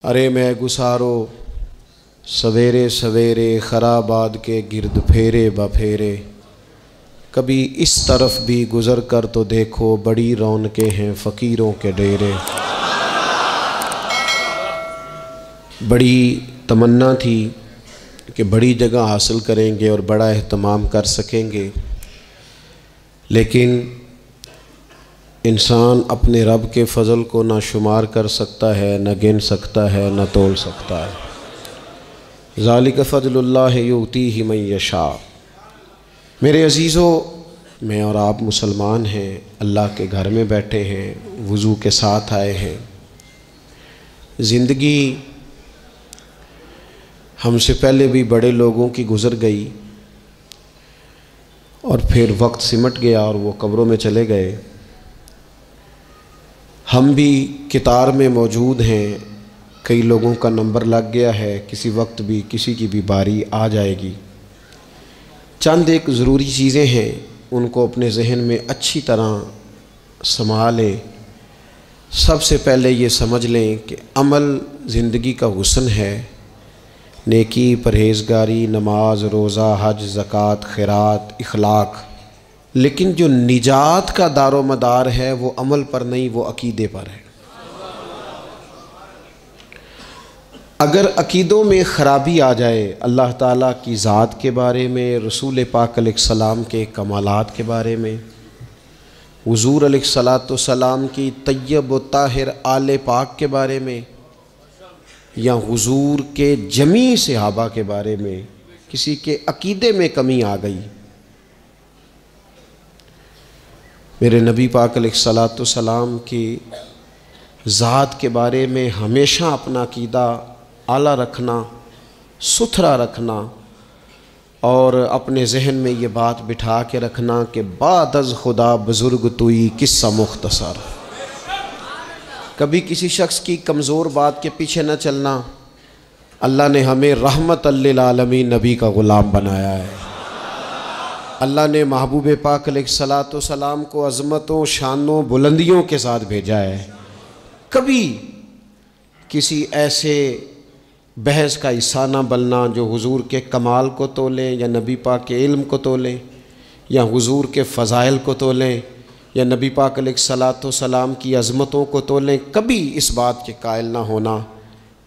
अरे मैं गुसारो सवेरे सवेरे खराबाद के गिरद फेरे बफेरे, कभी इस तरफ भी गुज़र कर तो देखो बड़ी रौनकें हैं फ़कीरों के डेरे। बड़ी तमन्ना थी कि बड़ी जगह हासिल करेंगे और बड़ा एहतमाम कर सकेंगे, लेकिन इंसान अपने रब के फ़ज़ल को ना शुमार कर सकता है, न गिन सकता है, न तोल सकता है। ज़ालिक फ़ज़लुल्लाहि युतीहि मन यशा। मेरे अज़ीज़ों, मैं और आप मुसलमान हैं, अल्लाह के घर में बैठे हैं, वुज़ू के साथ आए हैं। ज़िंदगी हमसे पहले भी बड़े लोगों की गुज़र गई और फिर वक्त सिमट गया और वो कब्रों में चले गए। हम भी कितार में मौजूद हैं, कई लोगों का नंबर लग गया है, किसी वक्त भी किसी की भी बारी आ जाएगी। चंद एक ज़रूरी चीज़ें हैं, उनको अपने जहन में अच्छी तरह संभालें। सबसे पहले ये समझ लें कि अमल ज़िंदगी का हुस्न है। नेकी, परहेज़गारी, नमाज, रोज़ा, हज, ज़कात, खैरात, इखलाक, लेकिन जो निजात का दारो मदार है वो अमल पर नहीं, वो अकीदे पर है। अगर अकीदों में ख़राबी आ जाए, अल्लाह ताला की ज़ात के बारे में, रसूल पाक अलैहिस्सलाम के कमालात के बारे में, हुज़ूर अलैहिस्सलाम की तय्यब व ताहिर आले पाक के बारे में, या हुज़ूर के जमी सहाबा के बारे में किसी के अकीदे में कमी आ गई, मेरे नबी पाक अलैहिस्सलाम की ज़ात के बारे में हमेशा अपना अकीदा आला रखना, सुथरा रखना और अपने जहन में ये बात बिठा के रखना कि बाद अज़ खुदा बुज़ुर्ग तुई किस्सा मुख्तसर। कभी किसी शख्स की कमज़ोर बात के पीछे न चलना। अल्लाह ने हमें रहमत लिल आलमीन नबी का ग़ुलाम बनाया है। अल्लाह ने महबूब पाक अलैहिस्सलाम को अज़मतों, शानों, बुलंदियों के साथ भेजा है। कभी किसी ऐसे बहस का हिस्सा न बनना जो हुज़ूर के कमाल को तोलें, या नबी पाक के इल्म को तोलें, या हुज़ूर के फ़ज़ाइल को तोलें, या नबी पाक अलैहिस्सलाम की अज़मतों को तोलें। कभी इस बात के कायल ना होना।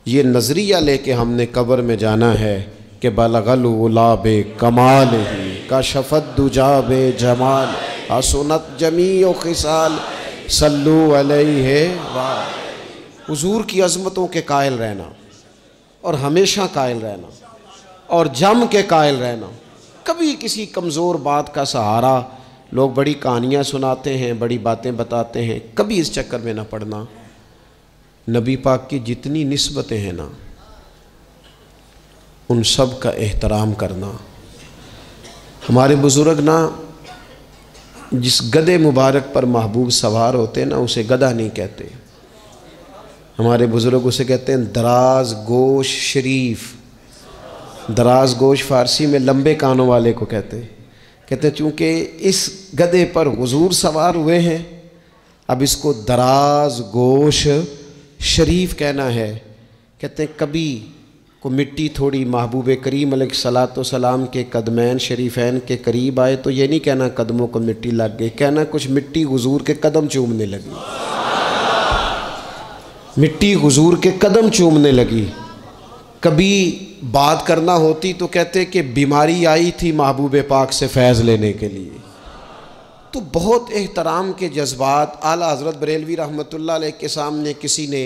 ये नज़रिया लेके हमने कब्र में जाना है कि बलगल उला बे कमाल ही का शफ़त दुजा बे जमाल हसनत जमी व खिसाल सल्लु अलैहि वा। हुज़ूर की अज़मतों के कायल रहना और हमेशा कायल रहना और जम के कायल रहना। कभी किसी कमज़ोर बात का सहारा, लोग बड़ी कहानियाँ सुनाते हैं, बड़ी बातें बताते हैं, कभी इस चक्कर में ना पड़ना। नबी पाक की जितनी निस्बतें हैं ना, उन सब का एहतराम करना। हमारे बुज़ुर्ग ना जिस गधे मुबारक पर महबूब सवार होते ना, उसे गधा नहीं कहते। हमारे बुज़ुर्ग उसे कहते हैं दराज गोश शरीफ। दराज गोश फ़ारसी में लंबे कानों वाले को कहते हैं चूँकि इस गधे पर हुज़ूर सवार हुए हैं, अब इसको दराज गोश शरीफ कहना है। कहते हैं कभी को मिट्टी थोड़ी महबूब करीम अलैहिस्सलाम के कदमैन शरीफैन के करीब आए तो ये नहीं कहना कदमों को मिट्टी लग गई, कहना कुछ मिट्टी हुज़ूर के कदम चूमने लगी। मिट्टी हुज़ूर के कदम चूमने लगी। कभी बात करना होती तो कहते कि बीमारी आई थी महबूब पाक से फैज़ लेने के लिए। तो बहुत एहतराम के जज्बात। आला हज़रत बरेलवी रहमतुल्लाह अलैह के सामने किसी ने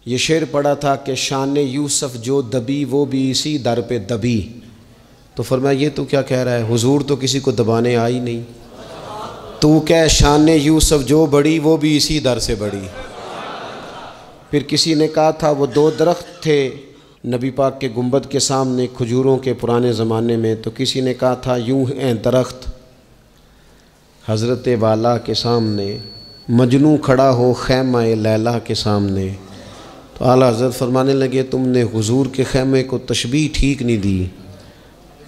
ये शेर पढ़ा था कि शान यूसुफ जो दबी वो भी इसी दर पे दबी। तो फरमाया ये तो क्या कह रहा है, हुजूर तो किसी को दबाने आई नहीं, तू क्या शान यूसुफ जो बड़ी वो भी इसी दर से बड़ी। फिर किसी ने कहा था वो दो दरख्त थे नबी पाक के गुंबद के सामने खजूरों के पुराने ज़माने में, तो किसी ने कहा था यूं हैं दरख्त हज़रत वाला के सामने, मजनू खड़ा हो खैमा लैला के सामने। तो आला हज़रत फरमाने लगे तुमने हुजूर के खैमे को तशबीह ठीक नहीं दी,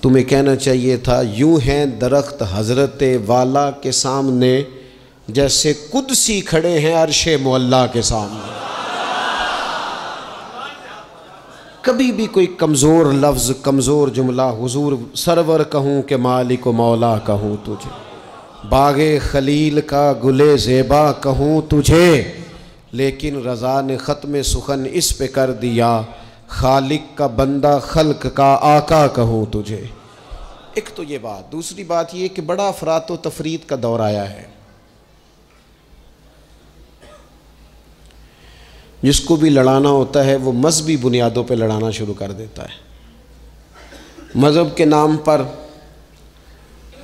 तुम्हें कहना चाहिए था यूं हैं दरख्त हज़रत वाला के सामने जैसे कुदसी खड़े हैं अर्शे मुअल्ला के सामने। कभी भी कोई कमज़ोर लफ्ज़, कमज़ोर जुमला हुजूर सरवर कहूँ कि मालिक व मौला कहूँ तुझे, बागे खलील का गुले ज़ेबा कहूँ तुझे, लेकिन रज़ा ने ख़त्म सुखन इस पे कर दिया, खालिक का बंदा खल्क का आका कहूँ तुझे। एक तो ये बात। दूसरी बात ये कि बड़ा अफरात व तफरीत का दौर आया है। जिसको भी लड़ाना होता है वो मजहबी बुनियादों पे लड़ाना शुरू कर देता है। मज़हब के नाम पर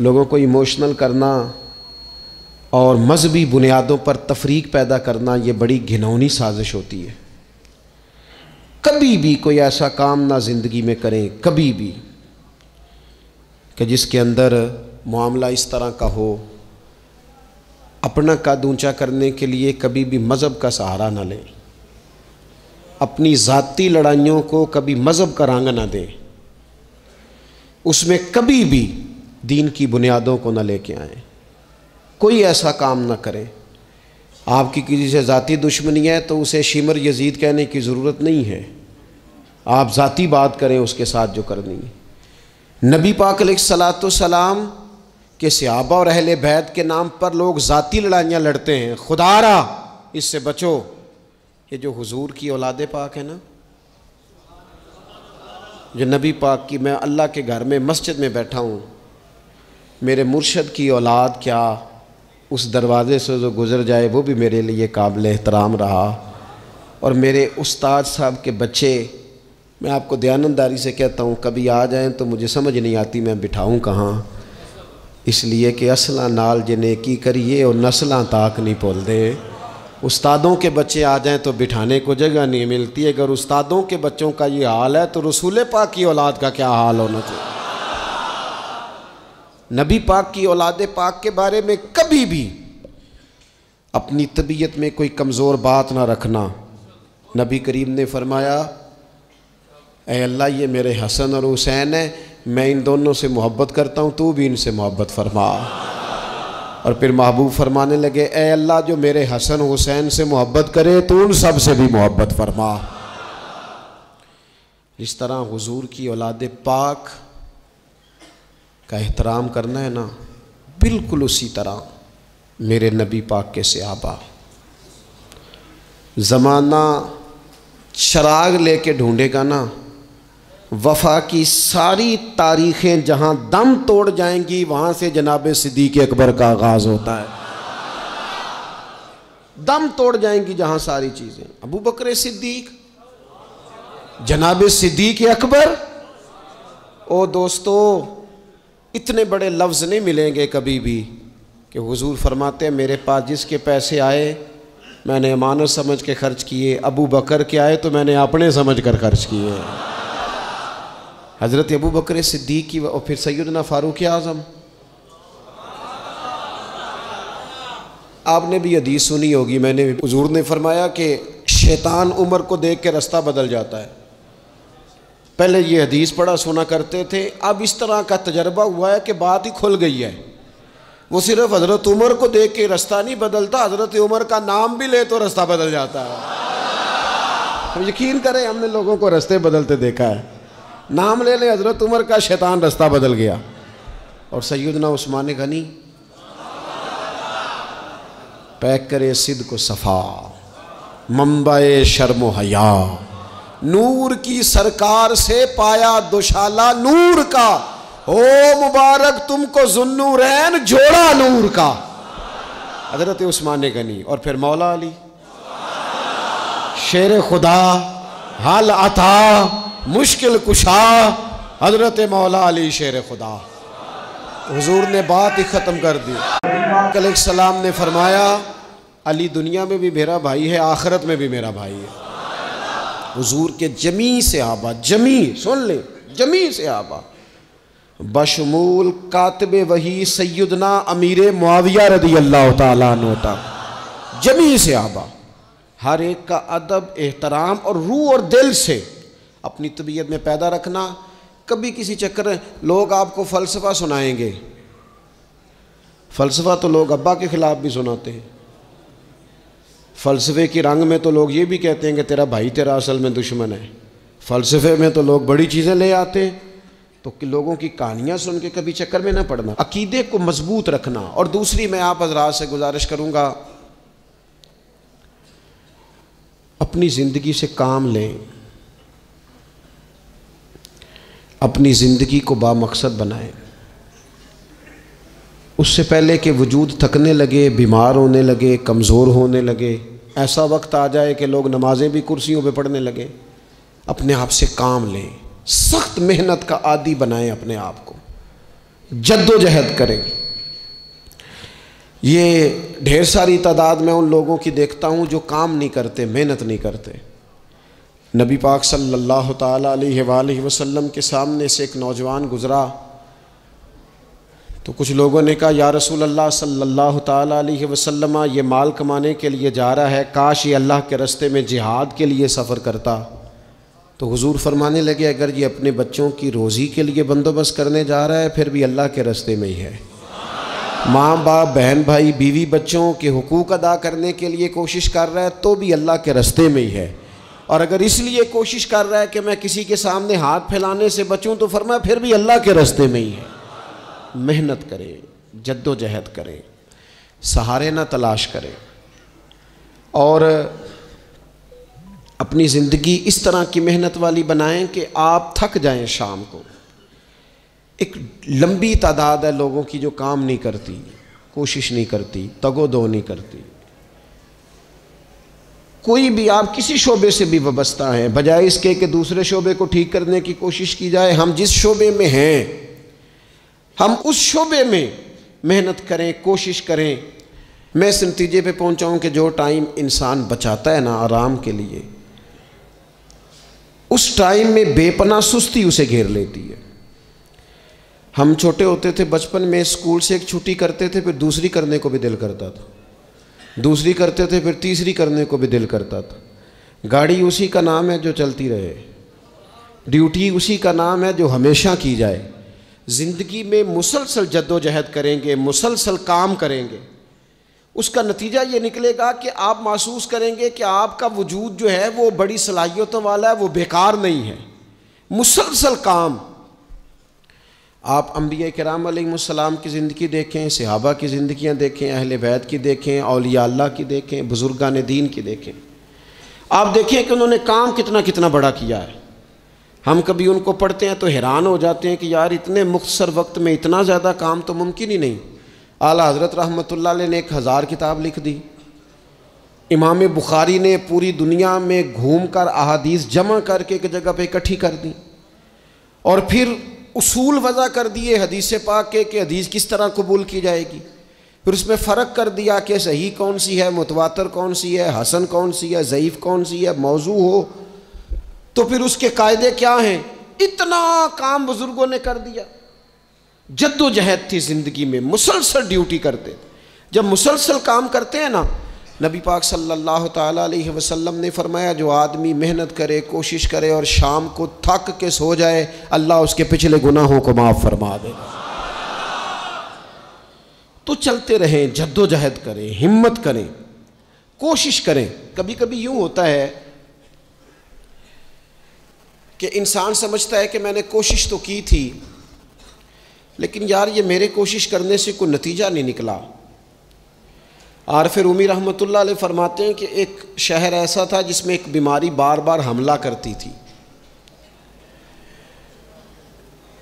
लोगों को इमोशनल करना और मजहबी बुनियादों पर तफरीक पैदा करना, ये बड़ी घिनौनी साजिश होती है। कभी भी कोई ऐसा काम ना ज़िंदगी में करें, कभी भी, कि जिसके अंदर मामला इस तरह का हो। अपना कद ऊंचा करने के लिए कभी भी मज़हब का सहारा ना लें। अपनी ज़ाती लड़ाइयों को कभी मज़हब का रंग ना दें। उसमें कभी भी दीन की बुनियादों को ना लेके आएँ। कोई ऐसा काम ना करें। आपकी किसी से ज़ाती दुश्मनी है तो उसे शिमर यजीद कहने की ज़रूरत नहीं है। आप ज़ाती बात करें उसके साथ जो करनी है। नबी पाक अलैहिस्सलाम के सहाबा और अहले बैत के नाम पर लोग ज़ाती लड़ाइयाँ लड़ते हैं। खुदारा इससे बचो। ये जो हुजूर की औलादे पाक है ना, जो नबी पाक की, मैं अल्लाह के घर में मस्जिद में बैठा हूँ, मेरे मुर्शद की औलाद क्या उस दरवाज़े से जो गुज़र जाए वो भी मेरे लिए काबिल एहतराम रहा। और मेरे उस्ताद साहब के बच्चे, मैं आपको दयानतदारी से कहता हूँ, कभी आ जाएं तो मुझे समझ नहीं आती मैं बिठाऊँ कहाँ, इसलिए कि असला नाल जे नेकी करिए और नस्लां ताक नहीं भुलदे। उस्तादों के बच्चे आ जाएं तो बिठाने को जगह नहीं मिलती। अगर उस्तादों के बच्चों का ये हाल है तो रसूल पाक की औलाद का क्या हाल होना चाहिए। नबी पाक की औलाद पाक के बारे में कभी भी अपनी तबीयत में कोई कमज़ोर बात ना रखना। नबी करीम ने फरमाया, ऐ अल्लाह ये मेरे हसन और हुसैन है, मैं इन दोनों से मोहब्बत करता हूँ, तू भी इनसे मोहब्बत फरमा। और फिर महबूब फरमाने लगे, ऐ अल्लाह जो मेरे हसन हुसैन से मोहब्बत करे तो उन सब से भी मोहब्बत फरमा। इस तरह हुजूर की औलाद पाक का एहतराम करना है ना, बिल्कुल उसी तरह मेरे नबी पाक के सहाबा। ज़माना शराग लेके ढूंढेगा ना, वफ़ा की सारी तारीख़ें जहाँ दम तोड़ जाएंगी वहाँ से जनाब सिद्दीक़ अकबर का आगाज़ होता है। दम तोड़ जाएंगी जहाँ सारी चीज़ें। अबू बकर सिद्दीक़, जनाब सिद्दीक़ अकबर। ओ दोस्तों, इतने बड़े लफ्ज़ नहीं मिलेंगे कभी भी कि हुजूर फरमाते हैं मेरे पास जिसके पैसे आए मैंने अमानत समझ के खर्च किए, अबू बकर के आए तो मैंने अपने समझ कर खर्च किए। हज़रत अबू बकर सिद्दीक़ की और फिर सैयदना फ़ारूक आज़म। आपने भी हदीस सुनी होगी, मैंने हुजूर ने फरमाया कि शैतान उम्र को देख के रास्ता बदल जाता है। पहले ये हदीस पढ़ा सुना करते थे, अब इस तरह का तजर्बा हुआ है कि बात ही खुल गई है। वो सिर्फ हज़रत उमर को देख के रास्ता नहीं बदलता, हज़रत उमर का नाम भी ले तो रास्ता बदल जाता है। तो यकीन करें, हमने लोगों को रास्ते बदलते देखा है। नाम ले ले हज़रत उमर का, शैतान रास्ता बदल गया। और सैयदना उस्मान गनी, पैक करे सिद्ध को सफ़ा, मंबाए शर्म हया, नूर की सरकार से पाया दुशाला नूर का, ओ मुबारक तुमको जुन्नूरैन जोड़ा नूर का। हज़रत उस्मान गनी। और फिर मौला अली, शेर खुदा, हाल अता, मुश्किल कुशा, हज़रत मौला अली शेर खुदा। हुजूर ने बात ही ख़त्म कर दी। अलैहिस्सलाम ने फरमाया, अली दुनिया में भी मेरा भाई है, आखिरत में भी मेरा भाई है। हुजूर के जमी सहाबा, जमी सुन ले, जमी सहाबा बशमूल कातिब वही सैयदना अमीर मुआविया रदी अल्लाह तआला अन्हु था, जमी सहाबा हर एक का अदब, एहतराम और रूह और दिल से अपनी तबीयत में पैदा रखना। कभी किसी चक्कर लोग आपको फ़लसफ़ा सुनाएंगे, फ़लसफ़ा तो लोग अब्बा के ख़िलाफ़ भी सुनाते हैं। फ़लसफ़े की रंग में तो लोग ये भी कहते हैं कि तेरा भाई तेरा असल में दुश्मन है। फ़लसफ़े में तो लोग बड़ी चीज़ें ले आते हैं, तो कि लोगों की कहानियाँ सुन के कभी चक्कर में ना पड़ना। अकीदे को मजबूत रखना। और दूसरी मैं आप हज़रात से गुजारिश करूँगा, अपनी ज़िंदगी से काम लें, अपनी ज़िंदगी को बामकसद बनाएं। उससे पहले कि वजूद थकने लगे, बीमार होने लगे, कमज़ोर होने लगे, ऐसा वक्त आ जाए कि लोग नमाज़ें भी कुर्सियों पे पढ़ने लगे, अपने आप से काम लें, सख्त मेहनत का आदी बनाएं अपने आप को, जद्दोजहद करें। ये ढेर सारी तादाद में उन लोगों की देखता हूँ जो काम नहीं करते, मेहनत नहीं करते। नबी पाक सल्लल्लाहु ताला अलैहि वसल्लम के सामने से एक नौजवान गुज़रा, तो कुछ लोगों ने कहा, या रसूल अल्लाह सल्लल्लाहु ताला अलैहि वसल्लम, ये माल कमाने के लिए जा रहा है, काश ये अल्लाह के रास्ते में जिहाद के लिए सफ़र करता। तो हुजूर फरमाने लगे, अगर ये अपने बच्चों की रोज़ी के लिए बंदोबस्त करने जा रहा है फिर भी अल्लाह के रास्ते में ही है। माँ बाप, बहन भाई, बीवी बच्चों के हुकूक अदा करने के लिए कोशिश कर रहा है तो भी अल्लाह के रास्ते में ही है। और अगर इसलिए कोशिश कर रहा है कि मैं किसी के सामने हाथ फैलाने से बचूं तो फरमाया फिर भी अल्लाह के रास्ते में ही है। मेहनत करें, जद्दोजहद करें, सहारे ना तलाश करें, और अपनी ज़िंदगी इस तरह की मेहनत वाली बनाएं कि आप थक जाएं शाम को। एक लंबी तादाद है लोगों की जो काम नहीं करती, कोशिश नहीं करती, तगो-दो नहीं करती। कोई भी आप किसी शोबे से भी वाबस्ता हैं, बजाय इसके कि दूसरे शोबे को ठीक करने की कोशिश की जाए, हम जिस शोबे में हैं हम उस शोबे में मेहनत करें, कोशिश करें। मैं इस नतीजे पे पहुंचा हूं कि जो टाइम इंसान बचाता है ना आराम के लिए, उस टाइम में बेपनाह सुस्ती उसे घेर लेती है। हम छोटे होते थे, बचपन में स्कूल से एक छुट्टी करते थे, फिर दूसरी करने को भी दिल करता था, दूसरी करते थे, फिर तीसरी करने को भी दिल करता था। गाड़ी उसी का नाम है जो चलती रहे, ड्यूटी उसी का नाम है जो हमेशा की जाए। ज़िंदगी में मुसलसल जद्दोजहद करेंगे, मुसलसल काम करेंगे, उसका नतीजा ये निकलेगा कि आप महसूस करेंगे कि आपका वजूद जो है वो बड़ी सलाहियतों वाला है, वो बेकार नहीं है। मुसलसल काम। आप अंबिया किराम अलैहिमुस्सलाम की ज़िंदगी देखें, सहाबा की ज़िंदगियाँ देखें, अहले बैत की देखें, औलिया अल्लाह की देखें, बुज़ुर्गान दीन की देखें, आप देखें कि उन्होंने काम कितना कितना बड़ा किया है। हम कभी उनको पढ़ते हैं तो हैरान हो जाते हैं कि यार इतने मुख्तसर वक्त में इतना ज़्यादा काम तो मुमकिन ही नहीं। आला हज़रत रहमतुल्लाह अलैह ने 1000 किताब लिख दी। इमाम बुखारी ने पूरी दुनिया में घूम कर अहादीस जमा करके एक जगह पे इकट्ठी कर दी, और फिर उसूल वज़ा कर दिए हदीस पाक के कि हदीस किस तरह कबूल की जाएगी। फिर उसमें फ़र्क कर दिया कि सही कौन सी है, मुतवातर कौन सी है, हसन कौन सी है, ज़ईफ़ कौन सी है, मौजू हो तो फिर उसके कायदे क्या हैं। इतना काम बुजुर्गों ने कर दिया। जद्दोजहद थी ज़िंदगी में, मुसलसल ड्यूटी करते थे। जब मुसलसल काम करते हैं ना, नबी पाक सल्लल्लाहु ताला अलैहि वसल्लम ने फरमाया, जो आदमी मेहनत करे, कोशिश करे और शाम को थक के सो जाए, अल्लाह उसके पिछले गुनाहों को माफ़ फरमा दे। तो चलते रहें, जद्दोजहद करें, हिम्मत करें, कोशिश करें। कभी कभी यूँ होता है कि इंसान समझता है कि मैंने कोशिश तो की थी, लेकिन यार ये मेरे कोशिश करने से कोई नतीजा नहीं निकला। आरिफ रूमी रहमतुल्लाह अलैह फरमाते हैं कि एक शहर ऐसा था जिसमें एक बीमारी बार बार हमला करती थी।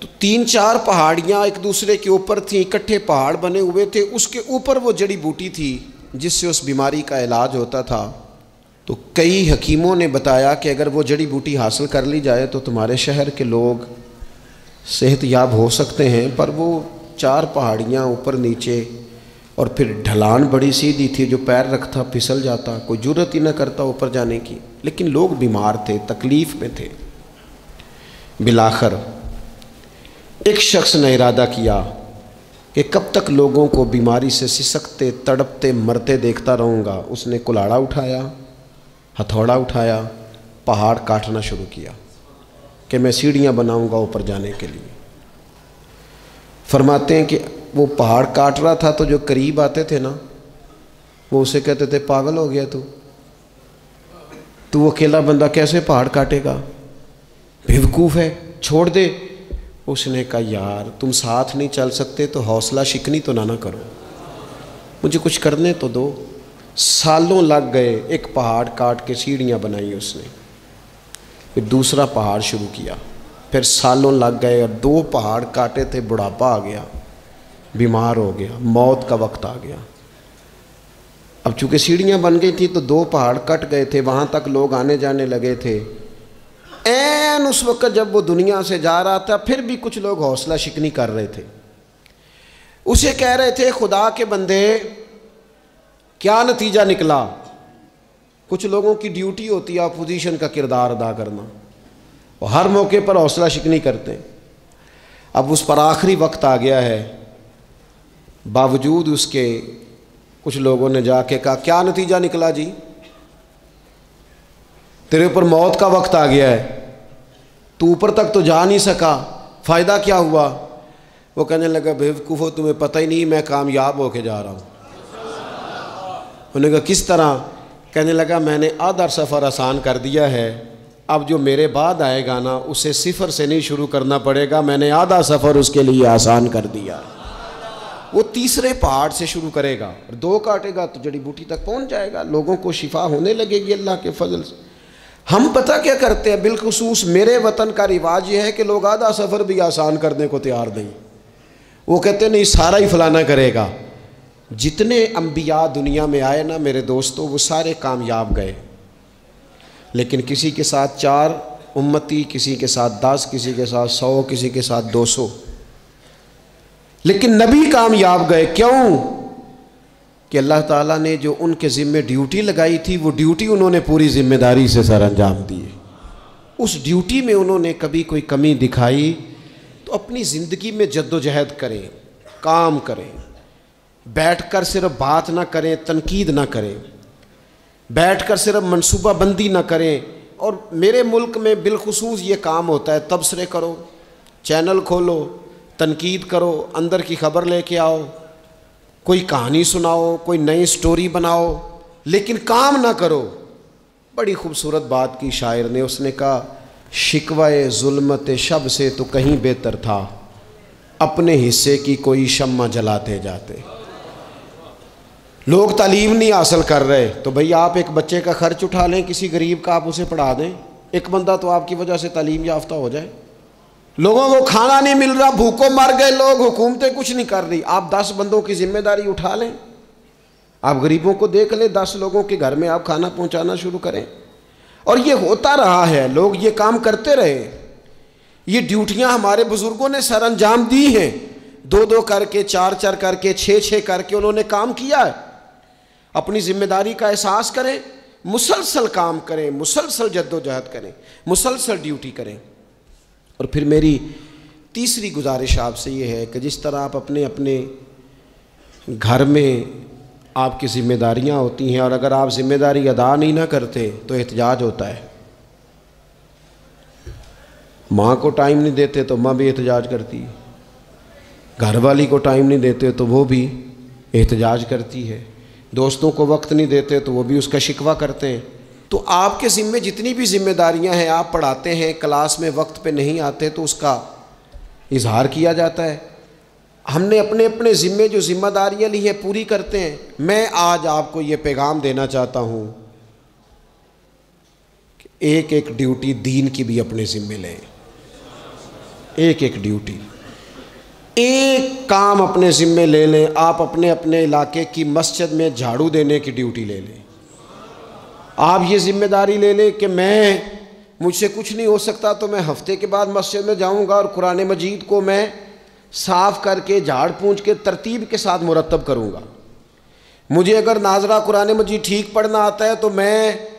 तो 3-4 पहाड़ियाँ एक दूसरे के ऊपर थीं, इकट्ठे पहाड़ बने हुए थे, उसके ऊपर वो जड़ी बूटी थी जिससे उस बीमारी का इलाज होता था। तो कई हकीमों ने बताया कि अगर वो जड़ी बूटी हासिल कर ली जाए तो तुम्हारे शहर के लोग सेहतयाब हो सकते हैं। पर वो 4 पहाड़ियाँ ऊपर नीचे, और फिर ढलान बड़ी सीधी थी, जो पैर रखता फिसल जाता, कोई जुर्रत ही ना करता ऊपर जाने की। लेकिन लोग बीमार थे, तकलीफ़ में थे। बिलाखर एक शख्स ने इरादा किया कि कब तक लोगों को बीमारी से सिसकते, तड़पते, मरते देखता रहूँगा। उसने कुल्हाड़ा उठाया, हथौड़ा उठाया, पहाड़ काटना शुरू किया कि मैं सीढ़ियाँ बनाऊँगा ऊपर जाने के लिए। फरमाते हैं कि वो पहाड़ काट रहा था तो जो करीब आते थे ना, वो उसे कहते थे, पागल हो गया तू अकेला बंदा कैसे पहाड़ काटेगा। बेवकूफ़ है, छोड़ दे। उसने कहा यार तुम साथ नहीं चल सकते तो हौसला शिकनी तो ना करो, मुझे कुछ करने तो दो। सालों लग गए, एक पहाड़ काट के सीढ़ियाँ बनाई उसने, फिर दूसरा पहाड़ शुरू किया, फिर सालों लग गए और 2 पहाड़ काटे थे, बुढ़ापा आ गया, बीमार हो गया, मौत का वक्त आ गया। अब चूँकि सीढ़ियाँ बन गई थी तो 2 पहाड़ कट गए थे, वहाँ तक लोग आने जाने लगे थे। ऐन उस वक्त जब वो दुनिया से जा रहा था, फिर भी कुछ लोग हौसला शिकनी कर रहे थे, उसे कह रहे थे खुदा के बंदे क्या नतीजा निकला। कुछ लोगों की ड्यूटी होती है अपोजिशन का किरदार अदा करना, और हर मौके पर हौसला शिकनी करते हैं। अब उस पर आखिरी वक्त आ गया है, बावजूद उसके कुछ लोगों ने जाके कहा क्या नतीजा निकला जी, तेरे ऊपर मौत का वक्त आ गया है, तू ऊपर तक तो जा नहीं सका, फ़ायदा क्या हुआ। वो कहने लगा बेवकूफ़ो तुम्हें पता ही नहीं मैं कामयाब होके जा रहा हूँ। उन्होंने कहा किस तरह। कहने लगा मैंने आधा सफ़र आसान कर दिया है, अब जो मेरे बाद आएगा ना उसे सिफर से नहीं शुरू करना पड़ेगा, मैंने आधा सफ़र उसके लिए आसान कर दिया। वो तीसरे पहाड़ से शुरू करेगा, 2 काटेगा तो जड़ी बूटी तक पहुंच जाएगा, लोगों को शिफा होने लगेगी अल्लाह के फजल से। हम पता क्या करते हैं, बिलखुसूस मेरे वतन का रिवाज ये है कि लोग आधा सफ़र भी आसान करने को तैयार नहीं। वो कहते नहीं सारा ही फलाना करेगा। जितने अंबिया दुनिया में आए ना मेरे दोस्तों, वो सारे कामयाब गए, लेकिन किसी के साथ 4 उम्मती, किसी के साथ 10, किसी के साथ 100, किसी के साथ 200, लेकिन नबी कामयाब गए। क्यों? कि अल्लाह ताला ने जो उनके ज़िम्मे ड्यूटी लगाई थी वो ड्यूटी उन्होंने पूरी ज़िम्मेदारी से सर अंजाम दिए। उस ड्यूटी में उन्होंने कभी कोई कमी दिखाई तो अपनी ज़िंदगी में जद्दोजहद करें, काम करें, बैठकर सिर्फ बात ना करें, तनकीद ना करें, बैठकर सिर्फ मनसूबा बंदी ना करें। और मेरे मुल्क में बिलखुसूस ये काम होता है, तबसरे करो, चैनल खोलो, तनकीद करो, अंदर की खबर लेके आओ, कोई कहानी सुनाओ, कोई नई स्टोरी बनाओ, लेकिन काम ना करो। बड़ी खूबसूरत बात की शायर ने, उसने कहा शिकवाए जुल्मत शब से तो कहीं बेहतर था, अपने हिस्से की कोई शम्मा जलाते जाते। लोग तालीम नहीं हासिल कर रहे तो भैया आप एक बच्चे का खर्च उठा लें, किसी गरीब का आप उसे पढ़ा दें, एक बंदा तो आपकी वजह से तालीम याफ्ता हो जाए। लोगों को खाना नहीं मिल रहा, भूखों मर गए लोग, हुकूमतें कुछ नहीं कर रही, आप 10 बंदों की जिम्मेदारी उठा लें, आप गरीबों को देख लें, 10 लोगों के घर में आप खाना पहुंचाना शुरू करें। और ये होता रहा है, लोग ये काम करते रहे, ये ड्यूटियां हमारे बुजुर्गों ने सर अंजाम दी हैं, 2-2 करके, 4-4 करके, 6-6 करके उन्होंने काम किया है। अपनी जिम्मेदारी का एहसास करें, मुसलसल काम करें, मुसलसल जद्दोजहद करें, मुसलसल ड्यूटी करें। और फिर मेरी तीसरी गुजारिश आपसे ये है कि जिस तरह आप अपने अपने घर में आपकी ज़िम्मेदारियां होती हैं, और अगर आप ज़िम्मेदारी अदा नहीं ना करते तो एहतजाज होता है। माँ को टाइम नहीं देते तो माँ भी एहतजाज करती है, घर वाली को टाइम नहीं देते तो वो भी एहतजाज करती है, दोस्तों को वक्त नहीं देते तो वो भी उसका शिकवा करते हैं। तो आपके ज़िम्मे जितनी भी जिम्मेदारियां हैं, आप पढ़ाते हैं, क्लास में वक्त पे नहीं आते तो उसका इजहार किया जाता है। हमने अपने अपने ज़िम्मे जो जिम्मेदारियां ली हैं पूरी करते हैं। मैं आज आपको ये पैगाम देना चाहता हूँ कि एक एक ड्यूटी दीन की भी अपने ज़िम्मे लें, एक एक ड्यूटी, एक काम अपने ज़िम्मे ले लें। आप अपने अपने इलाके की मस्जिद में झाड़ू देने की ड्यूटी ले लें। आप ये ज़िम्मेदारी ले लें कि मुझसे कुछ नहीं हो सकता तो मैं हफ्ते के बाद मस्जिद में जाऊंगा और कुरान मजीद को मैं साफ़ करके, झाड़ पूंछ के, तरतीब के साथ मुरतब करूंगा। मुझे अगर नाजरा कुरान मजीद ठीक पढ़ना आता है तो मैं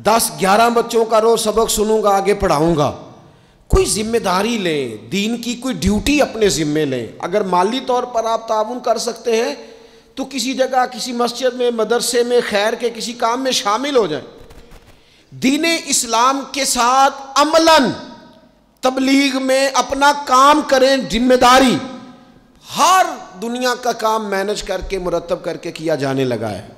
10-11 बच्चों का रोज़ सबक सुनूंगा, आगे पढ़ाऊंगा। कोई जिम्मेदारी लें, दीन की कोई ड्यूटी अपने ज़िम्मे लें। अगर माली तौर पर आप ताउन कर सकते हैं तो किसी जगह, किसी मस्जिद में, मदरसे में, खैर के किसी काम में शामिल हो जाएं। दीन इस्लाम के साथ अमलन तबलीग में अपना काम करें। जिम्मेदारी हर दुनिया का काम मैनेज करके, मुरतब करके किया जाने लगा है।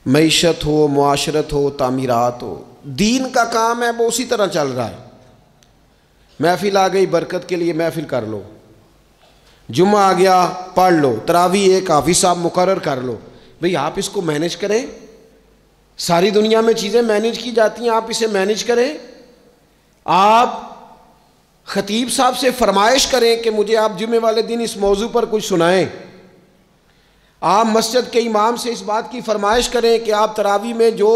मईशत हो, मुआशरत हो, तामीरात हो, दीन का काम है वो उसी तरह चल रहा है। महफिल आ गई बरकत के लिए महफिल कर लो, जुम्मा आ गया पढ़ लो, तरावी एक हाफिज साहब मुकर्रर कर लो। भाई आप इसको मैनेज करें, सारी दुनिया में चीज़ें मैनेज की जाती हैं, आप इसे मैनेज करें। आप खतीब साहब से फरमाइश करें कि मुझे आप जुम्मे वाले दिन इस मौजू पर कुछ सुनाएं। आप मस्जिद के इमाम से इस बात की फरमाइश करें कि आप तरावी में जो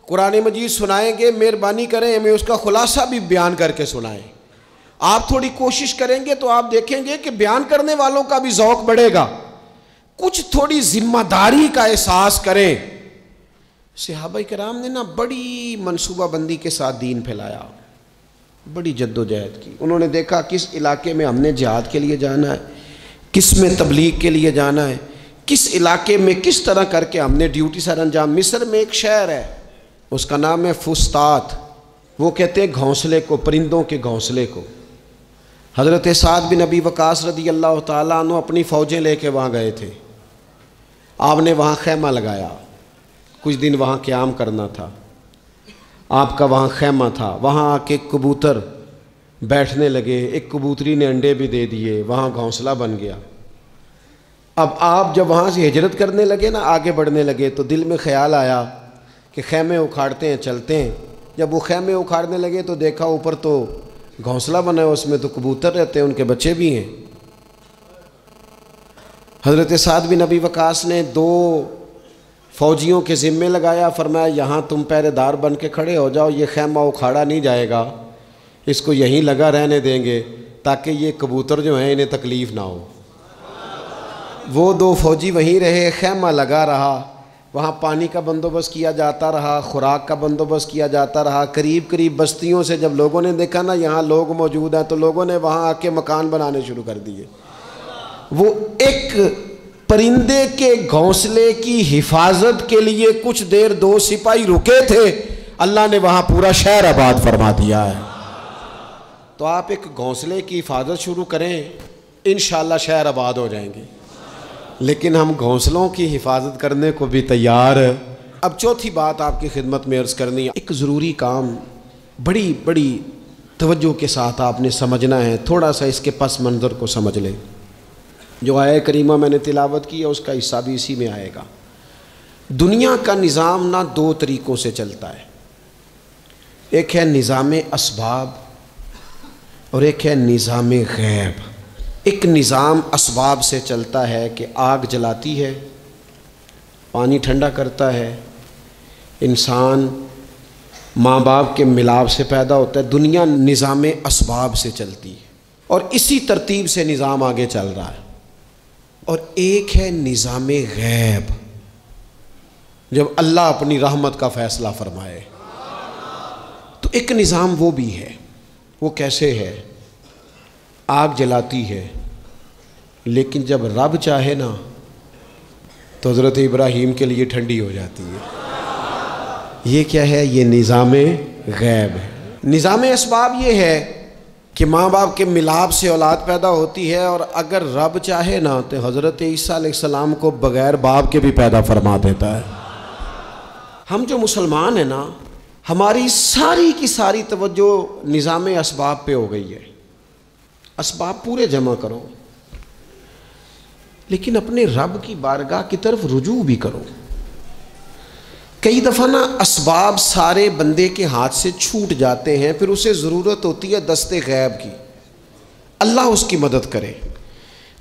कुरान मजीद सुनाएंगे मेहरबानी करें हमें उसका खुलासा भी बयान करके सुनाएं। आप थोड़ी कोशिश करेंगे तो आप देखेंगे कि बयान करने वालों का भी ज़ौक़ बढ़ेगा। कुछ थोड़ी जिम्मेदारी का एहसास करें। सहाबा किराम ने ना बड़ी मनसूबाबंदी के साथ दीन फैलाया, बड़ी जद्दोजहद की। उन्होंने देखा किस इलाके में हमने जिहाद के लिए जाना है, किस में तबलीग के लिए जाना है, किस इलाके में किस तरह करके हमने ड्यूटी सर अंजाम। मिस्र में एक शहर है उसका नाम है फुस्तात, वो कहते हैं घोंसले को, परिंदों के घोंसले को। हज़रत साद बिन अबी वक़ास रदी अल्लाह ताला अन्हु अपनी फ़ौजें लेके वहाँ गए थे। आपने वहाँ खैमा लगाया, कुछ दिन वहाँ क़याम करना था, आपका वहाँ खैमा था। वहाँ आके कबूतर बैठने लगे, एक कबूतरी ने अंडे भी दे दिए, वहाँ घोंसला बन गया। अब आप जब वहाँ से हिजरत करने लगे ना, आगे बढ़ने लगे, तो दिल में ख्याल आया कि खैमे उखाड़ते हैं चलते हैं। जब वो खैमे उखाड़ने लगे तो देखा ऊपर तो घोंसला बना है, उसमें तो कबूतर रहते हैं, उनके बच्चे भी हैं। हज़रत साद बिन अबी वक़ास ने 2 फ़ौजियों के ज़िम्मे लगाया, फरमाया यहाँ तुम पहरेदार बन के खड़े हो जाओ, ये खैमा उखाड़ा नहीं जाएगा, इसको यहीं लगा रहने देंगे ताकि ये कबूतर जो हैं इन्हें तकलीफ़ ना हो। वो 2 फ़ौजी वहीं रहे, खैमा लगा रहा, वहाँ पानी का बंदोबस्त किया जाता रहा, खुराक का बंदोबस्त किया जाता रहा। करीब करीब बस्तियों से जब लोगों ने देखा ना यहाँ लोग मौजूद हैं, तो लोगों ने वहाँ आके मकान बनाने शुरू कर दिए। वो एक परिंदे के घोंसले की हिफाजत के लिए कुछ देर 2 सिपाही रुके थे, अल्लाह ने वहाँ पूरा शहर आबाद फरमा दिया है। तो आप एक घोंसले की हिफाजत शुरू करें, इंशाअल्लाह शहर आबाद हो जाएंगे। लेकिन हम घोंसलों की हिफाजत करने को भी तैयार। अब चौथी बात आपकी खिदमत में अर्ज़ करनी है, एक ज़रूरी काम बड़ी बड़ी तवज्जो के साथ आपने समझना है। थोड़ा सा इसके पस मंज़र को समझ लें। जो आया करीमा मैंने तिलावत की है उसका हिस्सा भी इसी में आएगा। दुनिया का निज़ाम ना 2 तरीक़ों से चलता है, एक है निज़ाम असबाब और एक है निज़ाम गैब। एक निज़ाम असबाब से चलता है कि आग जलाती है, पानी ठंडा करता है, इंसान माँ बाप के मिलाप से पैदा होता है। दुनिया निज़ाम असबाब से चलती है और इसी तरतीब से निज़ाम आगे चल रहा है। और एक है निज़ाम गैब, जब अल्लाह अपनी रहमत का फ़ैसला फरमाए। तो एक निज़ाम वो भी है। वो कैसे है? आग जलाती है, लेकिन जब रब चाहे ना तो हज़रत इब्राहीम के लिए ठंडी हो जाती है। ये क्या है? ये निज़ाम गैब है। निज़ाम असबाब ये है कि माँ बाप के मिलाप से औलाद पैदा होती है, और अगर रब चाहे ना तो हज़रत ईसा अलैहिस्सलाम को बग़ैर बाप के भी पैदा फरमा देता है। हम जो मुसलमान हैं ना, हमारी सारी की सारी तवज्जो निज़ाम असबाब पे हो गई है। असबाब पूरे जमा करो, लेकिन अपने रब की बारगाह की तरफ रुजू भी करो। कई दफ़ा ना असबाब सारे बंदे के हाथ से छूट जाते हैं, फिर उसे ज़रूरत होती है दस्ते गैब की, अल्लाह उसकी मदद करे।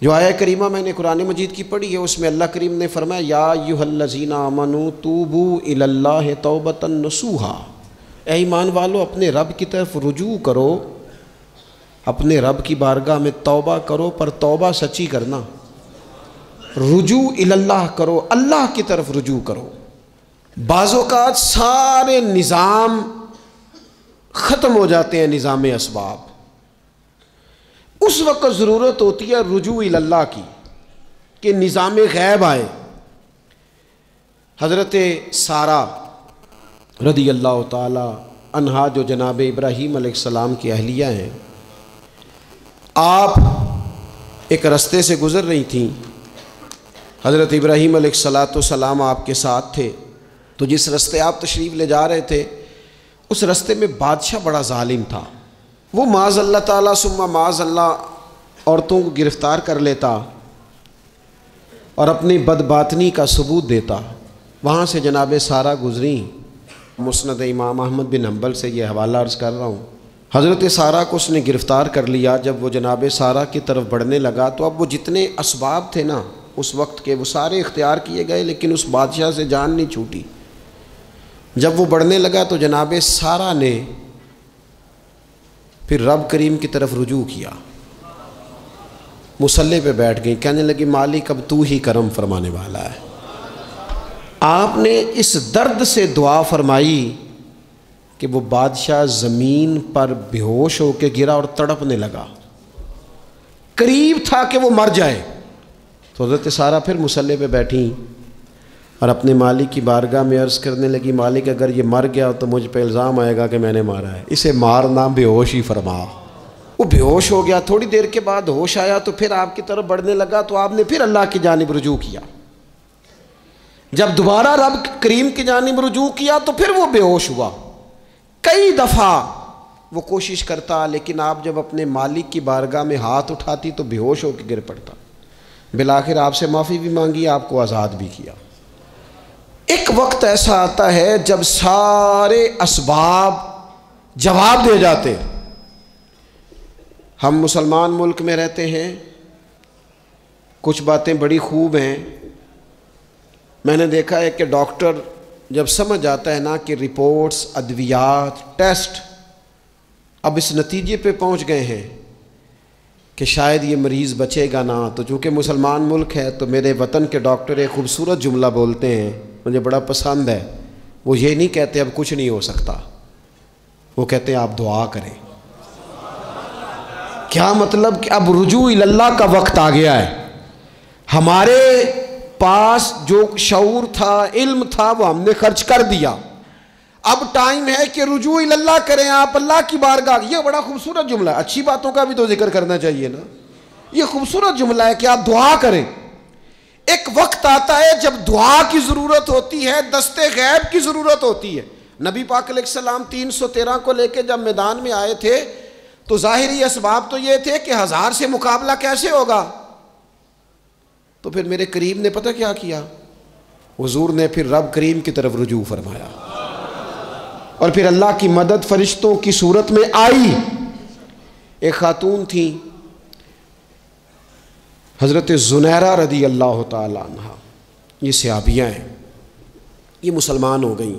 जो आया करीमा मैंने कुरान मजीद की पढ़ी है उसमें अल्लाह करीम ने फरमाया, या अय्युहल्लज़ीना आमनू तूबू इलल्लाहि तौबतन नसूहा, ऐ ईमान वालो अपने रब की तरफ रुजू करो, अपने रब की बारगाह में तौबा करो, पर तौबा सच्ची करना। रुजू इलल्लाह करो, अल्लाह की तरफ रुजू करो। बाज़ौक़ात सारे निज़ाम ख़त्म हो जाते हैं, निज़ाम असबाब। उस वक्त ज़रूरत होती है रुजू इलल्लाह की, कि निज़ाम गैब आए। हज़रत सारा रदी अल्लाह ताला अन्हा जो जनाब इब्राहीम अलैहिस्सलाम की अहलिया हैं, आप एक रास्ते से गुज़र रही थीं, हज़रत इब्राहीम अलैहिस्सलाम आपके साथ थे। तो जिस रास्ते आप तशरीफ़ ले जा रहे थे उस रास्ते में बादशाह बड़ा जालिम था। वो माज़अल्लाह ताला सुम्मा माज़अल्लाह औरतों को गिरफ़्तार कर लेता और अपनी बदबातनी का सबूत देता। वहाँ से जनाब सारा गुज़री। मुस्नद इमाम अहमद बिन हम्बल से ये हवाला अर्ज़ कर रहा हूँ। हज़रत सारा को उसने गिरफ़्तार कर लिया। जब वो जनाब सारा की तरफ बढ़ने लगा तो अब वो जितने असबाब थे ना उस वक्त के वो सारे इख्तियार किए गए, लेकिन उस बादशाह से जान नहीं छूटी। जब वो बढ़ने लगा तो जनाब सारा ने फिर रब करीम की तरफ रुजू किया, मुसल्ले पे बैठ गई, कहने लगी मालिक अब तू ही करम फरमाने वाला है। आपने इस दर्द से दुआ फरमाई कि वो बादशाह ज़मीन पर बेहोश होकर गिरा और तड़पने लगा, करीब था कि वो मर जाए। तो हज़रत सारा फिर मुसल्ले पे बैठी और अपने मालिक की बारगाह में अर्ज़ करने लगी, मालिक अगर ये मर गया तो मुझ पे इल्ज़ाम आएगा कि मैंने मारा है, इसे मारना बेहोश ही फरमा। वो बेहोश हो गया। थोड़ी देर के बाद होश आया तो फिर आपकी तरफ बढ़ने लगा तो आपने फिर अल्लाह की जानिब रुजू किया। जब दोबारा रब करीम की जानिब रुजू किया तो फिर वो बेहोश हुआ। कई दफ़ा वो कोशिश करता, लेकिन आप जब अपने मालिक की बारगाह में हाथ उठाती तो बेहोश होकर गिर पड़ता। बिलाखिर आपसे माफ़ी भी मांगी, आपको आज़ाद भी किया। एक वक्त ऐसा आता है जब सारे असबाब जवाब दे जाते। हम मुसलमान मुल्क में रहते हैं, कुछ बातें बड़ी खूब हैं। मैंने देखा है कि डॉक्टर जब समझ आता है ना कि रिपोर्ट्स, अद्वियात, टेस्ट अब इस नतीजे पे पहुंच गए हैं कि शायद ये मरीज़ बचेगा ना, तो चूँकि मुसलमान मुल्क है तो मेरे वतन के डॉक्टर एक ख़ूबसूरत जुमला बोलते हैं, मुझे बड़ा पसंद है। वो ये नहीं कहते अब कुछ नहीं हो सकता, वो कहते हैं आप दुआ करें। क्या मतलब कि अब रुजू इल्लाह का वक्त आ गया है। हमारे पास जो शऊर था, इल्म था, वो हमने खर्च कर दिया। अब टाइम है कि रुजू इल्लाह करें, आप अल्लाह की बारगाह। ये बड़ा खूबसूरत जुमला, अच्छी बातों का भी तो जिक्र करना चाहिए ना। ये खूबसूरत जुमला है कि आप दुआ करें। एक वक्त आता है जब दुआ की ज़रूरत होती है, दस्ते गैब की ज़रूरत होती है। नबी पाक अलैहिस्सलाम 313 को लेके जब मैदान में आए थे तो ज़ाहिरी असबाब तो ये थे कि 1000 से मुकाबला कैसे होगा। तो फिर मेरे करीम ने पता क्या किया, हुजूर ने फिर रब करीम की तरफ रुजू फरमाया और फिर अल्लाह की मदद फरिश्तों की सूरत में आई। एक खातून थी हज़रत ज़ुनैरा रदी अल्लाह ताला अन्हा, ये सहाबियाँ हैं, ये मुसलमान हो गई।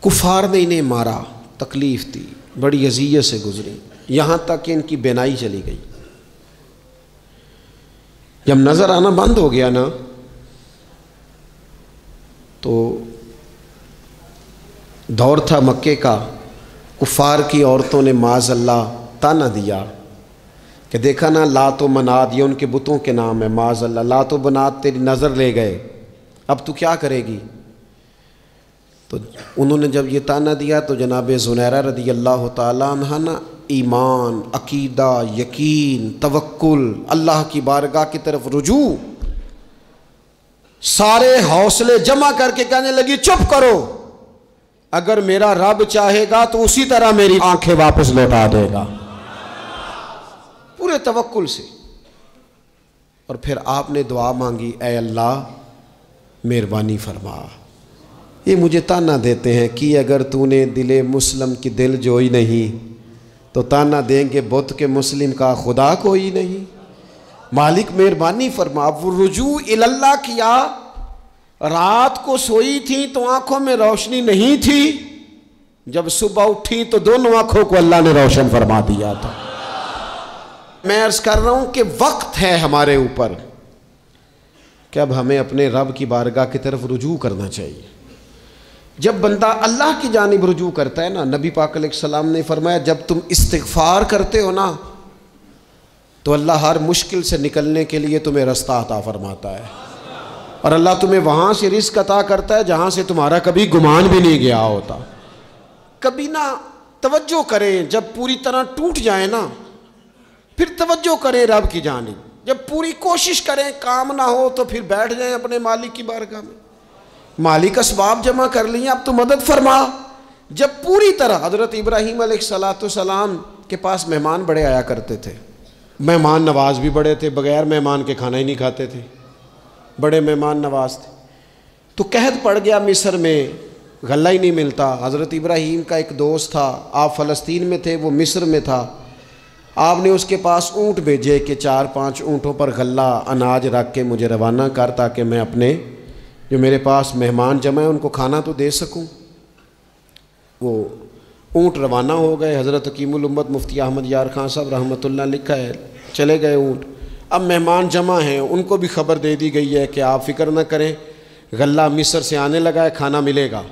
कुफार ने इन्हें मारा, तकलीफ़ थी, बड़ी अज़ियत से गुजरी, यहाँ तक कि इनकी बेनाई चली गई। जब नज़र आना बंद हो गया ना तो दौर था मक्के का, कुफार की औरतों ने माज़अल्लाह ताना दिया कि देखा ना लात व मनात, ये उनके बुतों के नाम है। माज़अल्लाह लात व मनात तेरी नज़र ले गए, अब तू क्या करेगी। तो उन्होंने जब ये ताना दिया तो जनाब ज़ुनैरा रदी अल्लाह ताला अन्हा ना ईमान, अकीदा, यकीन, तवक्कुल, अल्लाह की बारगाह की तरफ रुजू, सारे हौसले जमा करके कहने लगी चुप करो, अगर मेरा रब चाहेगा तो उसी तरह मेरी आंखें वापस लौटा देगा, पूरे तवक्कुल से। और फिर आपने दुआ मांगी, ऐ अल्लाह मेहरबानी फरमा, ये मुझे ताना देते हैं कि अगर तूने दिले मुस्लिम की दिल जोई नहीं तो ताना देंगे बुत के मुस्लिम का खुदा कोई नहीं। मालिक मेहरबानी फरमा। वो रुजू इल्लाह किया, रात को सोई थी तो आंखों में रोशनी नहीं थी, जब सुबह उठी तो दोनों आंखों को अल्लाह ने रोशन फरमा दिया था। मैं अर्ज कर रहा हूं कि वक्त है हमारे ऊपर कि अब हमें अपने रब की बारगाह की तरफ रुजू करना चाहिए। जब बंदा अल्लाह की जानिब रुजू करता है ना, नबी पाक अलैहिस्सलाम ने फरमाया जब तुम इस्तिग़फ़ार करते हो ना तो अल्लाह हर मुश्किल से निकलने के लिए तुम्हें रास्ता अता फरमाता है, और अल्लाह तुम्हें वहाँ से रिज़्क़ अता करता है जहाँ से तुम्हारा कभी गुमान भी नहीं गया होता। कभी ना तवज्जो करें, जब पूरी तरह टूट जाए ना फिर तवज्जो करें रब की जानिब। जब पूरी कोशिश करें काम ना हो तो फिर बैठ जाएं अपने मालिक की बारगाह में। मालिक असबाब जमा कर लिए, अब तो मदद फरमा। जब पूरी तरह हज़रत इब्राहीम अलैहिस्सलाम के पास मेहमान बड़े आया करते थे, मेहमान नवाज भी बड़े थे, बग़ैर मेहमान के खाना ही नहीं खाते थे, बड़े मेहमान नवाज थे। तो कहत पड़ गया मिस्र में गल्ला ही नहीं मिलता। हज़रत इब्राहीम का एक दोस्त था, आप फ़लस्तीन में थे, वो मिस्र में था। आपने उसके पास ऊँट भेजे कि 4-5 ऊँटों पर गल्ला अनाज रख के मुझे रवाना कर, ताकि मैं अपने जो मेरे पास मेहमान जमा है उनको खाना तो दे सकूं। वो ऊँट रवाना हो गए। हज़रत हकीमुल उम्मत मुफ्ती अहमद यार खान साहब रहमतुल्लाह लिखा है, चले गए ऊँट। अब मेहमान जमा हैं, उनको भी खबर दे दी गई है कि आप फ़िक्र न करें, गल्ला मिस्र से आने लगा है, खाना मिलेगा।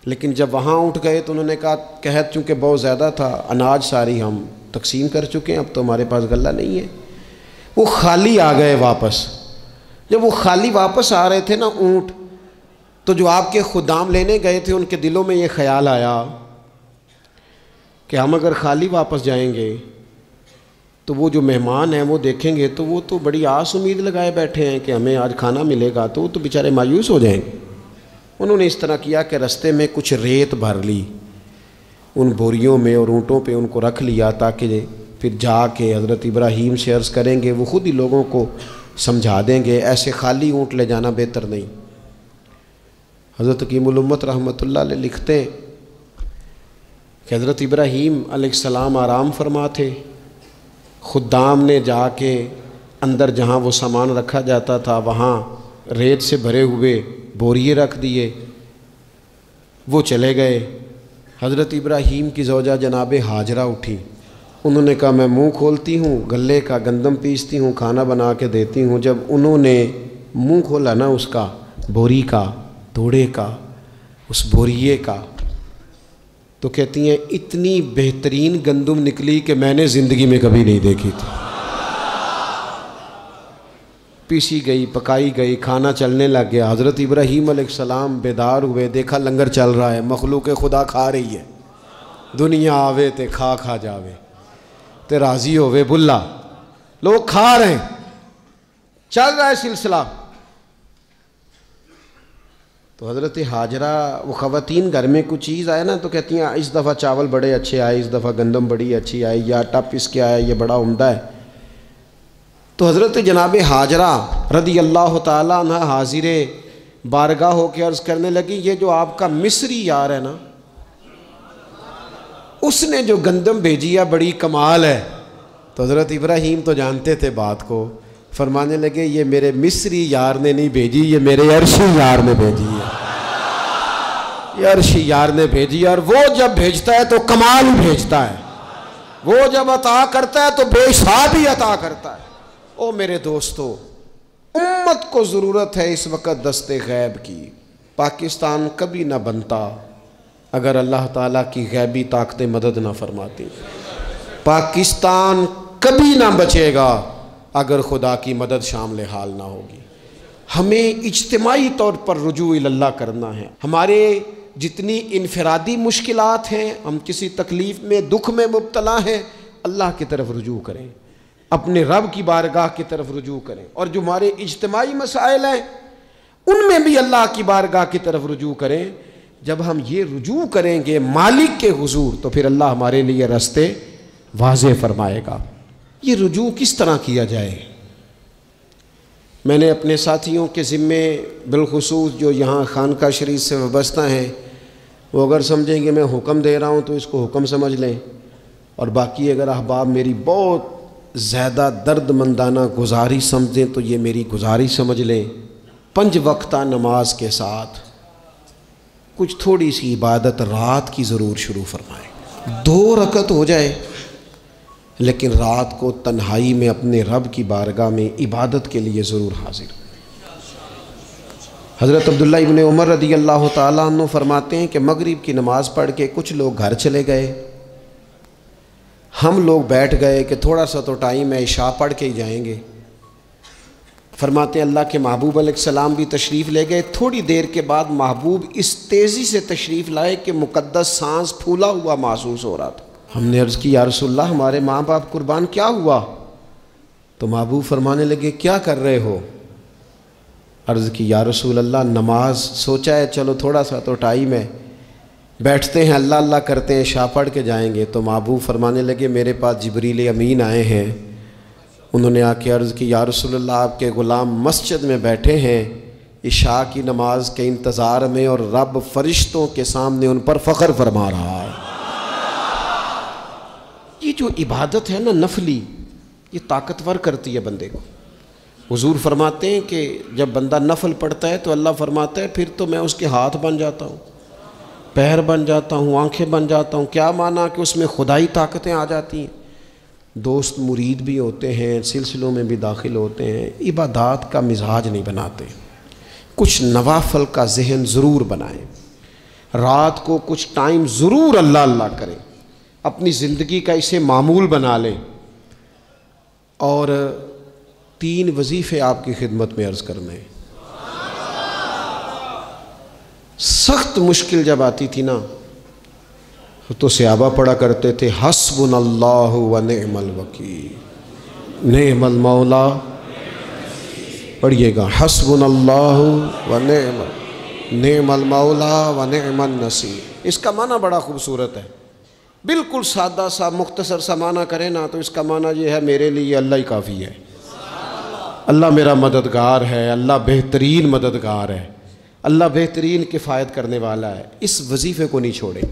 लेकिन जब वहाँ उठ गए तो उन्होंने कहा, कहत चूँकि बहुत ज़्यादा था, अनाज सारी हम तकसीम कर चुके हैं, अब तो हमारे पास गल्ला नहीं है। वो खाली आ गए वापस। जब वो खाली वापस आ रहे थे ना ऊँट, तो जो आपके खुदाम लेने गए थे उनके दिलों में ये ख्याल आया कि हम अगर खाली वापस जाएंगे तो वो जो मेहमान हैं वो देखेंगे तो वो तो बड़ी आस उम्मीद लगाए बैठे हैं कि हमें आज खाना मिलेगा, तो वो तो बेचारे मायूस हो जाएंगे। उन्होंने इस तरह किया कि रास्ते में कुछ रेत भर ली उन बोरियों में और ऊँटों पे उनको रख लिया, ताकि फिर जाके हज़रत इब्राहीम से अर्ज़ करेंगे, वो ख़ुद ही लोगों को समझा देंगे, ऐसे खाली ऊँट ले जाना बेहतर नहीं। हज़रत हकीमुल उम्मत रहमतुल्लाह अलैह लिखते हैं कि हज़रत इब्राहीम अलैहिस्सलाम आराम फरमा थे। खुद्दाम ने जाके अंदर जहाँ वो सामान रखा जाता था वहाँ रेत से भरे हुए बोरिए रख दिए, वो चले गए। हज़रत इब्राहीम की ज़ौजा जनाब हाजरा उठी, उन्होंने कहा मैं मुंह खोलती हूँ, गले का गंदम पीसती हूँ, खाना बना के देती हूँ। जब उन्होंने मुंह खोला ना उसका, बोरी का, तोड़े का, उस बोरिए का, तो कहती हैं इतनी बेहतरीन गंदम निकली कि मैंने ज़िंदगी में कभी नहीं देखी थी। पीसी गई, पकाई गई, खाना चलने लग गया। हज़रत इब्राहीम अलैहिस्सलाम बेदार हुए, देखा लंगर चल रहा है, मखलूक खुदा खा रही है। दुनिया आवे ते खा खा जावे, ते राज़ी होवे बुल्ला, लोग खा रहे हैं, चल रहा है सिलसिला। तो हज़रत हाजरा, वो ख़वातीन घर में कुछ चीज़ आए ना तो कहती हैं इस दफ़ा चावल बड़े अच्छे आए, इस दफ़ा गंदम बड़ी अच्छी आई, या आटा पिस के आया, ये बड़ा उम्दा है। तो हज़रत जनाब हाजरा रदी अल्लाह ताला अन्हा हाजिर बारगाह हो के अर्ज़ करने लगी, ये जो आपका मिस्री यार है ना, उसने जो गंदम भेजी है बड़ी कमाल है। तो हज़रत इब्राहीम तो जानते थे बात को, फरमाने लगे ये मेरे मिस्री यार ने नहीं भेजी, ये मेरे अरशी यार ने भेजी है, ये अरशी यार ने भेजी है। और वो जब भेजता है तो कमाल ही भेजता है, वो जब अता करता है तो बेहिसाब ही अता करता है। ओ मेरे दोस्तों, उम्मत को ज़रूरत है इस वक्त दस्ते गैब की। पाकिस्तान कभी ना बनता अगर अल्लाह ताला की गैबी ताकतें मदद ना फरमाती। पाकिस्तान कभी ना बचेगा अगर खुदा की मदद शामिल हाल ना होगी। हमें इज्तिमाई तौर पर रुजू इल्लाह करना है। हमारे जितनी इनफरादी मुश्किलात हैं, हम किसी तकलीफ़ में, दुख में मुब्तला हैं, अल्लाह की तरफ रुजू करें, अपने रब की बारगाह की तरफ रुजू करें। और जो हमारे इज्तिमाई मसाइल हैं उनमें भी अल्लाह की बारगाह की तरफ रुजू करें। जब हम ये रुजू करेंगे मालिक के हुजूर, तो फिर अल्लाह हमारे लिए रास्ते वाज़े फरमाएगा। ये रुजू किस तरह किया जाए? मैंने अपने साथियों के ज़िम्मे बिलखुसूस जो यहाँ खानका शरीफ से वाबस्ता हैं, वो अगर समझेंगे मैं हुक्म दे रहा हूँ तो इसको हुक्म समझ लें, और बाकी अगर अहबाब मेरी बहुत ज़्यादा दर्दमंदाना गुजारिश समझें तो ये मेरी गुजारिश समझ लें। 5 वक्ता नमाज के साथ कुछ थोड़ी सी इबादत रात की ज़रूर शुरू फरमाएं। 2 रकत हो जाए, लेकिन रात को तन्हाई में अपने रब की बारगाह में इबादत के लिए ज़रूर हाजिर। हज़रत अब्दुल्ला इब्न उमर रदी अल्लाह ताला अन्हु फरमाते हैं कि मगरिब की नमाज़ पढ़ के कुछ लोग घर चले गए, हम लोग बैठ गए कि थोड़ा सा तो टाइम है, इशा पढ़ के ही जाएंगे। फरमाते हैं अल्लाह के महबूब अलैहिस्सलाम भी तशरीफ़ ले गए। थोड़ी देर के बाद महबूब इस तेज़ी से तशरीफ़ लाए कि मुक़द्दस सांस फूला हुआ महसूस हो रहा था। हमने अर्ज़ की या रसूलल्लाह हमारे माँ बाप कुर्बान, क्या हुआ? तो महबूब फरमाने लगे क्या कर रहे हो? अर्ज़ की या रसूल अल्लाह, नमाज सोचा है चलो थोड़ा सा तो टाइम है, बैठते हैं अल्लाह अल्लाह करते हैं, शाह पढ़ के जाएंगे। तो महबूब फरमाने लगे मेरे पास जिब्रील अमीन आए हैं, उन्होंने आके अर्ज़ की या रसूल अल्लाह, आपके ग़ुलाम मस्जिद में बैठे हैं इशा की नमाज के इंतज़ार में, और रब फरिश्तों के सामने उन पर फ़ख्र फरमा रहा है। ये जो इबादत है ना नफली, ये ताकतवर करती है बंदे को। हुजूर फरमाते हैं कि जब बंदा नफल पढ़ता है तो अल्लाह फरमाता है फिर तो मैं उसके हाथ बन जाता हूँ, पैर बन जाता हूँ, आंखें बन जाता हूँ। क्या माना कि उसमें खुदाई ताकतें आ जाती हैं। दोस्त मुरीद भी होते हैं, सिलसिलों में भी दाखिल होते हैं, इबादत का मिजाज नहीं बनाते। कुछ नवाफल का जहन ज़रूर बनाएं, रात को कुछ टाइम ज़रूर अल्लाह अल्लाह करें, अपनी ज़िंदगी का इसे मामूल बना लें। और 3 वजीफ़े आपकी खिदमत में अर्ज़ करने। सख्त मुश्किल जब आती थी ना तो सहाबा पढ़ा करते थे हस्बुनल्लाहु व निअमल वकील, निअमल मौला, पढ़िएगा हस्बुनल्लाहु व निअमल मौला व निअमन नसीर। इसका माना बड़ा खूबसूरत है, बिल्कुल सादा सा मुख्तसर सा माना करें ना तो इसका माना ये है मेरे लिए अल्लाह ही काफ़ी है, अल्लाह मेरा मददगार है, अल्लाह बेहतरीन मददगार है, अल्लाह बेहतरीन किफ़ायत करने वाला है। इस वजीफ़े को नहीं छोड़ें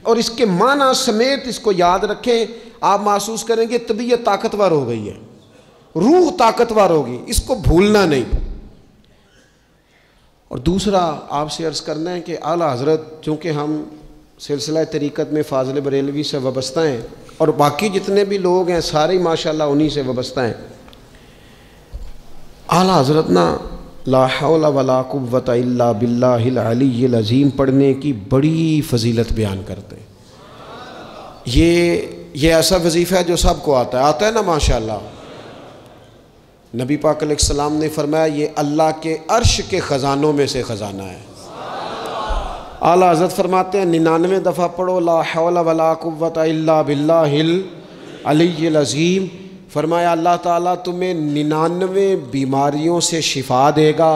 और इसके माना समेत इसको याद रखें। आप महसूस करेंगे तबीयत ताकतवर हो गई है, रूह ताकतवर होगी, इसको भूलना नहीं। और दूसरा आपसे अर्ज़ करना है कि आला हज़रत, चूँकि हम सिलसिला तरीक़त में फ़ाज़िल बरेलवी से वाबस्ता हैं और बाकी जितने भी लोग हैं सारे माशाअल्लाह उन्हीं से वाबस्ता हैं। आला हज़रत ना ला हौला वला कुव्वता इल्ला बिल्लाहिल अलीय्यिल अज़ीम पढ़ने की बड़ी फ़जीलत बयान करते हैं। ये ऐसा वजीफ़ा है जो सबको आता है ना माशाअल्लाह। नबी पाक अलैहिस्सलाम ने फरमाया ये अल्लाह के अर्श के ख़जानों में से ख़जाना है। आला हज़रत फरमाते हैं 99 दफ़ा पढ़ो ला हौला वला कुव्वता इल्ला बिल्लाहिल अलीय्यिल अज़ीम। फरमाया अल्लाह ताला तुम्हें 99 बीमारियों से शिफा देगा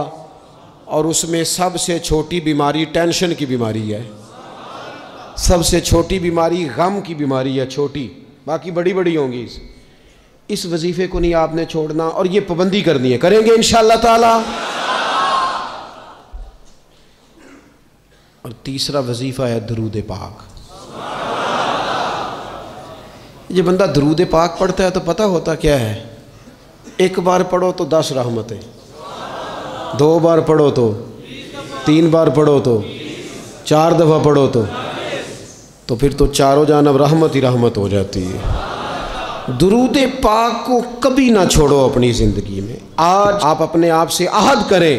और उसमें सबसे छोटी बीमारी टेंशन की बीमारी है, सबसे छोटी बीमारी गम की बीमारी है, छोटी, बाकी बड़ी बड़ी होंगी। इस वजीफ़े को नहीं आपने छोड़ना और ये पाबंदी करनी है, करेंगे इंशाअल्लाह ताला। और तीसरा वजीफ़ा है दरूद पाक। ये बंदा दरूद पाक पढ़ता है तो पता होता क्या है, एक बार पढ़ो तो 10 रहमतें, 2 बार पढ़ो तो, 3 बार पढ़ो तो, 4 दफ़ा पढ़ो तो फिर तो चारों जानब रहमत ही रहमत हो जाती है। दरूद पाक को कभी ना छोड़ो अपनी ज़िंदगी में। आज आप अपने आप से अहद करें,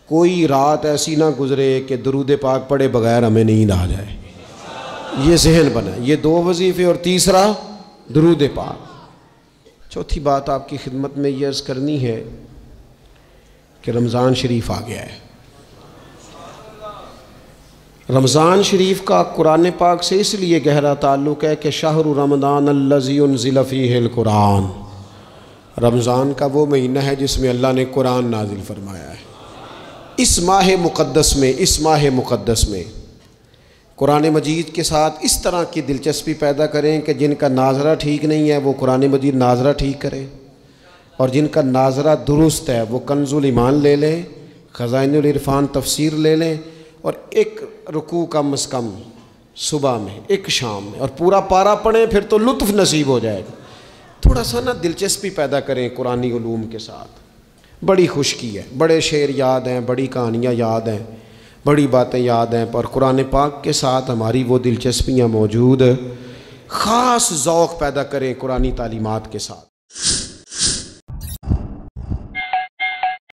कोई रात ऐसी ना गुजरे कि दरूद पाक पढ़े बगैर हमें नींद आ जाए। ये जहन बना, ये 2 वजीफ़े और तीसरा दरूद पाक। चौथी बात आपकी खिदमत में ये अर्ज़ करनी है कि रमज़ान शरीफ आ गया है। रमज़ान शरीफ का कुरान पाक से इसलिए गहरा ताल्लुक़ है कि शहरु रमज़ान अल्लज़ी उन्ज़िल फ़ीहिल कुरान, रमज़ान का वो महीना है जिसमें अल्लाह ने कुरान नाजिल फरमाया है। इस माह मुक़द्दस में कुरान मजीद के साथ इस तरह की दिलचस्पी पैदा करें कि जिनका नाजरा ठीक नहीं है वो कुरान मजीद नाजरा ठीक करें, और जिनका नाजरा दुरुस्त है वो कंजुल ईमान ले लें, ख़ज़ाइनुल इरफ़ान तफसीर ले लें, और एक रुकू कम अज़ कम सुबह में, एक शाम में, और पूरा पारा पढ़ें, फिर तो लुत्फ़ नसीब हो जाएगा। थोड़ा सा ना दिलचस्पी पैदा करें कुरानी उलूम के साथ। बड़ी खुशकी है, बड़े शेर याद हैं, बड़ी कहानियाँ याद हैं, बड़ी बातें याद हैं, पर कुरान पाक के साथ हमारी वो दिलचस्पियाँ मौजूद। ख़ास ज़ौक़ पैदा करें कुरानी तालीमात के साथ।